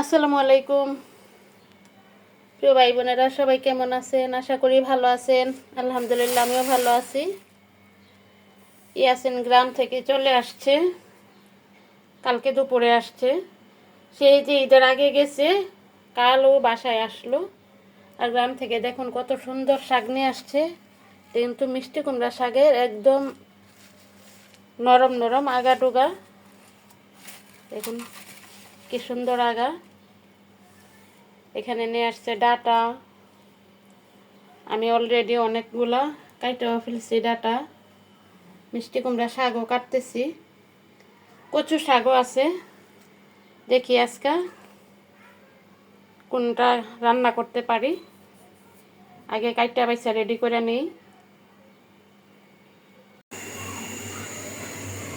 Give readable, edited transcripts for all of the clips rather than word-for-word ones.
আসসালামু আলাইকুম প্রিয় ভাই বোনেরা, সবাই কেমন আছেন? আশা করি ভালো আছেন। আলহামদুলিল্লাহ, আমিও ভালো আছি। ইয়াসিন গ্রাম থেকে চলে আসছে, কালকে দুপুরে আসছে। সেই যে ঈদের আগে গেছে, কাল ও বাসায় আসলো। আর গ্রাম থেকে দেখুন কত সুন্দর শাক নিয়ে আসছে। কিন্তু মিষ্টি কুমড়া শাকের একদম নরম নরম আগা ডুগা, দেখুন কি সুন্দর আগা। এখানে নিয়ে আসছে ডাটা। আমি অলরেডি অনেকগুলা কাইটেও ফেলছি ডাটা। মিষ্টি কুমড়া শাকও কাটতেছি, কচু শাকও আছে। দেখি আজকে কোনটা রান্না করতে পারি। আগে কাইটা বাইসা রেডি করে নিই।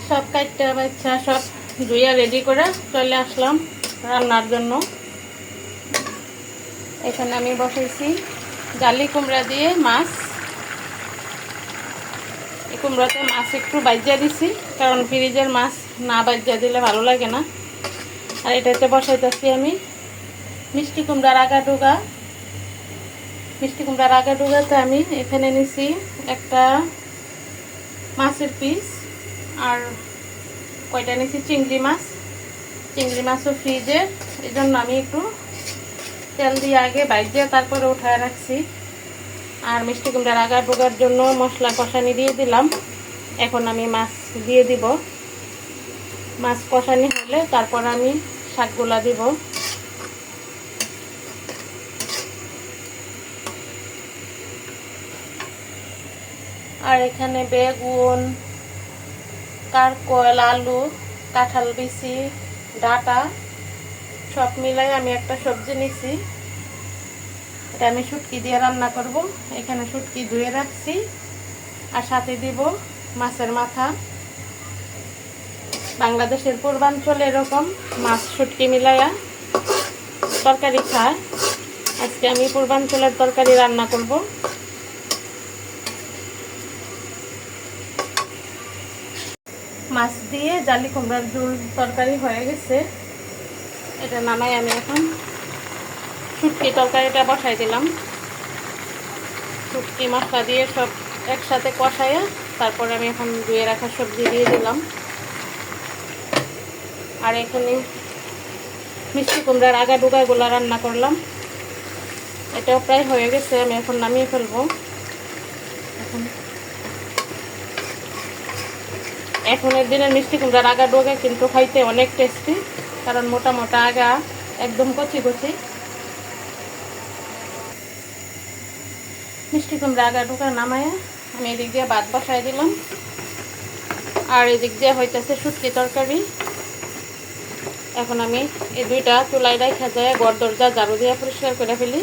সব কাইটা বাইসা সব ধুইয়া রেডি করে চলে আসলাম রান্নার জন্য। এখানে আমি বসাইছি জালি কুমড়া দিয়ে মাছ। এই কুমড়াতে মাছ একটু বাইজা দিছি, কারণ ফ্রিজের মাছ না বাইজা দিলে ভালো লাগে না। আর এটাতে বসাইতেছি আমি মিষ্টি কুমড়ার আগা ডুগা। মিষ্টি কুমড়ার আগা ডুগাতে আমি এখানে নিছি একটা মাছের পিস, আর কয়টা নিছি চিংড়ি মাছ। চিংড়ি মাছও ফ্রিজে, এই জন্য আমি একটু তেল দিয়ে আগে বাইজা তারপরে উঠায় রাখছি। আর মিষ্টি কুমড়ার আগা ডুগার জন্য মশলা কষানি দিয়ে দিলাম। এখন আমি মাছ দিয়ে দিব। মাছ কষানি হলে তারপর আমি শাকগুলা দিব। আর এখানে বেগুন, কারকল, আলু, কাঁঠাল বিচি, ডাটা সব মিলাই আমি একটা সবজি নিছি। এটা আমি শুটকি দিয়ে রান্না করব। এখানে শুটকি ধুয়ে রাখছি, আর সাথে দিব মাছের মাথা। বাংলাদেশের পূর্বাঞ্চলে এরকম মাছ শুটকি মিলাইয়া তরকারি খায়। আজকে আমি পূর্বাঞ্চলের তরকারি রান্না করব। মাছ দিয়ে জালি কুমড়ার ঝোল তরকারি হয়ে গেছে। এটা নামাই আমি এখন শুটকি তরকারিটা বসাই দিলাম। শুটকি মশলা দিয়ে সব একসাথে কষাইয়া তারপরে আমি এখন ধুয়ে রাখা সবজি দিয়ে দিলাম। আর এখানে মিষ্টি কুমড়ার আগা ডুগাগুলো রান্না করলাম। এটাও প্রায় হয়ে গেছে, আমি এখন নামিয়ে ফেলবো। এখনের দিনের মিষ্টি কুমড়ার আগা ডোগা কিন্তু খাইতে অনেক টেস্টি, কারণ মোটা মোটা আগা, একদম কচি কচি। মিষ্টি কুমড়া আগা ডোগা নামায়া আমি এদিক দিয়ে ভাত বসাই দিলাম, আর এদিক দিয়ে হইতেছে শুটকি তরকারি। এখন আমি এই দুইটা চুলাই রাখা যায় ঘর দরজা ঝাড়ু দিয়ে পরিষ্কার করে ফেলি।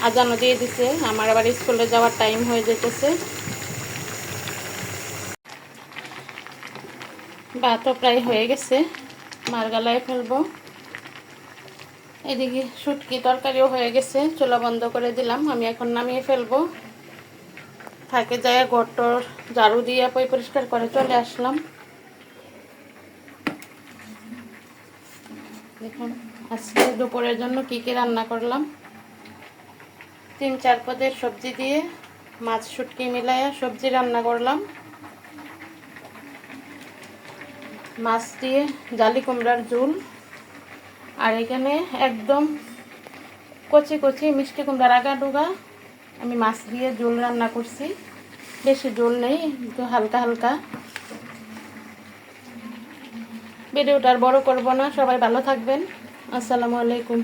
আজানও দিয়ে দিছে, আমার আবার স্কুলে যাওয়ার টাইম হয়ে যেতেছে। ভাতও প্রায় হয়ে গেছে, মার গালায় ফেলবো। এদিকে শুটকি তরকারিও হয়ে গেছে, চুলা বন্ধ করে দিলাম। আমি এখন নামিয়ে ফেলবো। থাকে যায় ঘরটর ঝাড়ু দিয়ে পরিষ্কার করে চলে আসলাম। দেখুন আজকে দুপুরের জন্য কি কি রান্না করলাম। 3-4 পদের সবজি দিয়ে মাছ শুটকি মিলাইয়া সবজি রান্না করলাম। মাছ দিয়ে জালি কুমড়ার ঝোল, আর এখানে একদম কচি কচি মিষ্টি কুমড়ার আগা ডুগা আমি মাছ দিয়ে ঝোল রান্না করছি। বেশি ঝোল নেই, একটু হালকা হালকা। ভিডিওটা আর বড় করব না। সবাই ভালো থাকবেন। আসসালামু আলাইকুম।